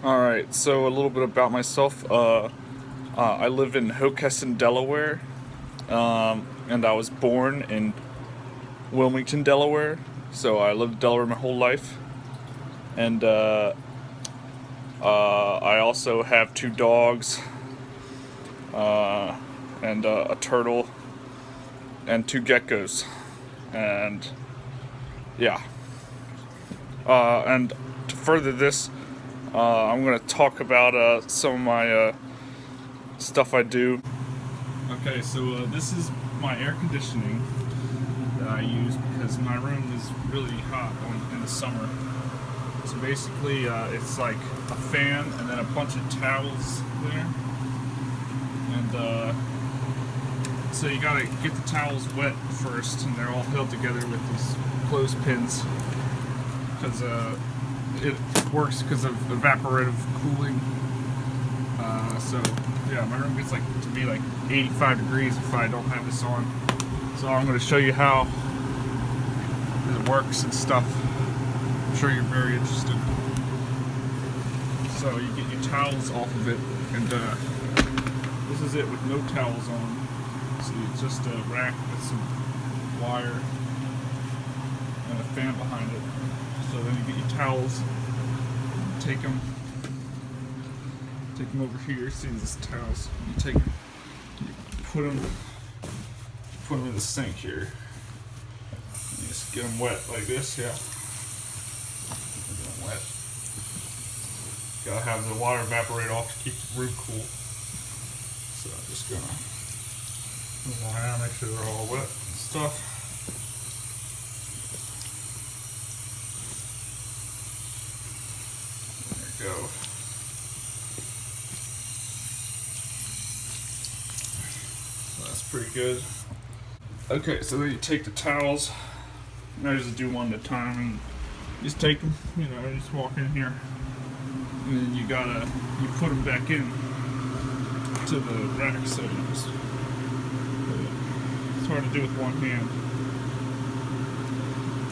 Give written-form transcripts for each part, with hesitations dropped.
Alright, so a little bit about myself. I live in Hockessin, Delaware, and I was born in Wilmington, Delaware. So I lived in Delaware my whole life. And I also have two dogs, and a turtle, and two geckos. And yeah. And to further this, I'm going to talk about some of my stuff I do. Okay, so this is my air conditioning that I use because my room is really hot in the summer. So basically, it's like a fan and then a bunch of towels there. And so you gotta get the towels wet first, and they're all held together with these clothespins because it works because of evaporative cooling. So yeah, my room gets to be like 85 degrees if I don't have this on. So I'm going to show you how it works and stuff. I'm sure you're very interested. So you get your towels off of it, and this is it with no towels on. So it's just a rack with some wire and a fan behind it. So then you get your towels, take them over here. See these towels? You put them in the sink here. You just get them wet like this, yeah. Get them wet. Gotta have the water evaporate off to keep the room cool. So I'm just gonna move around, make sure they're all wet and stuff. There you go. That's pretty good. Okay, so then you take the towels. I just do one at a time and just take them, you just walk in here. And then you put them back in to the rack, so you just it's hard to do with one hand.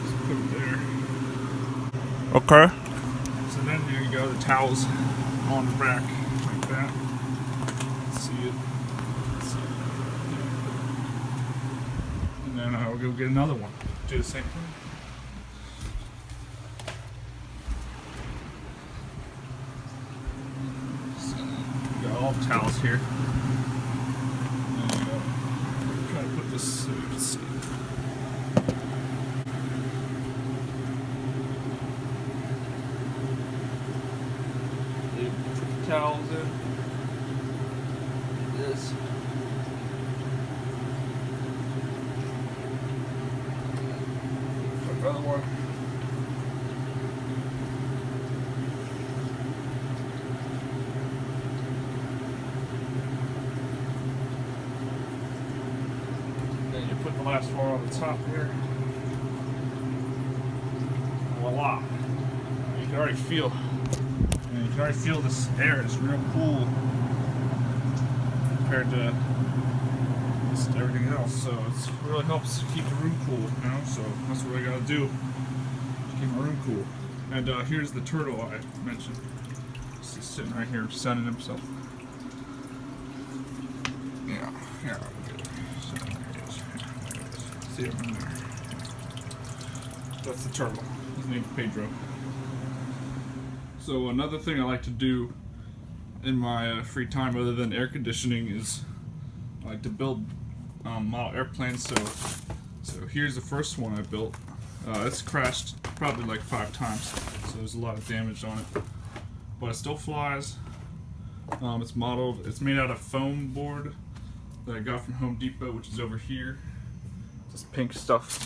Just put them there. Okay. So then there you go, the towels on the rack like that. See it. And then I'll go get another one. Do the same thing. So, got all the towels here. And try to put this so you can see. You put the towels in. This. Another one. Then you put the last one on the top here. Voila! You can already feel this air is real cool compared to just everything else. So it really helps keep the room cool, So that's what I gotta do to keep my room cool. And here's the turtle I mentioned. He's sitting right here sunning himself. Yeah, here, I'll get it. So there he is. See him in there. That's the turtle. His name's Pedro. So another thing I like to do in my free time, other than air conditioning, is I like to build model airplanes. So here's the first one I built. It's crashed probably like 5 times, so there's a lot of damage on it, but it still flies. It's modeled. It's made out of foam board that I got from Home Depot, which is over here. This pink stuff.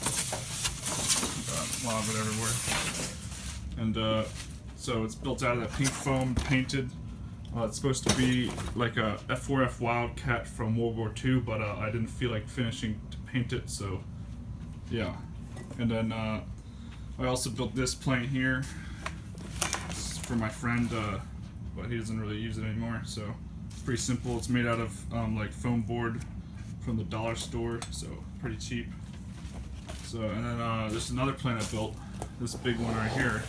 Got a lot of it everywhere. And so it's built out of that pink foam, painted. It's supposed to be like a F4F Wildcat from World War II, but I didn't feel like finishing to paint it, so yeah. And then I also built this plane here. It's for my friend, but he doesn't really use it anymore, so it's pretty simple. It's made out of like foam board from the dollar store, so pretty cheap. So, and then there's another plane I built, this big one right here.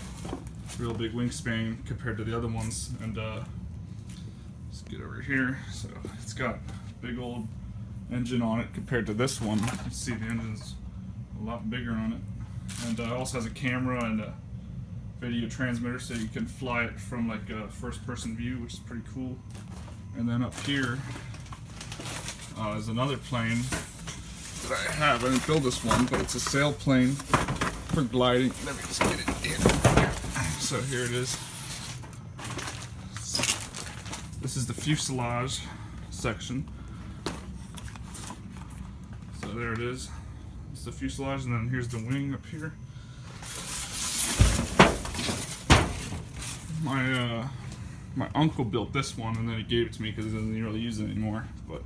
real big wingspan compared to the other ones. And let's get over here. So it's got a big old engine on it compared to this one. You can see the engine's a lot bigger on it. And it also has a camera and a video transmitter, so you can fly it from like a first-person view, which is pretty cool. And then up here is another plane that I have. I didn't build this one, but it's a sailplane for gliding. Let me just get it in. So here it is. This is the fuselage section. So there it is. It's the fuselage, and then here's the wing up here. My uncle built this one, and then he gave it to me because he doesn't really use it anymore. But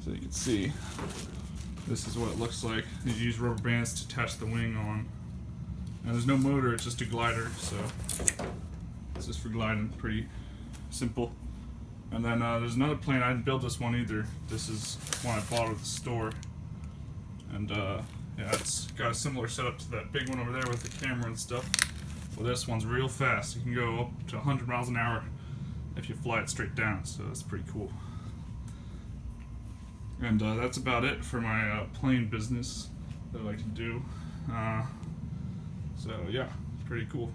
so you can see, this is what it looks like. You use rubber bands to attach the wing on, and there's no motor. It's just a glider, so it's just for gliding. Pretty simple. And then there's another plane. I didn't build this one either. This is one I bought at the store, and yeah, it's got a similar setup to that big one over there with the camera and stuff. Well, this one's real fast. You can go up to 100 miles an hour if you fly it straight down, so that's pretty cool. And that's about it for my plane business that I like to do. So yeah, pretty cool.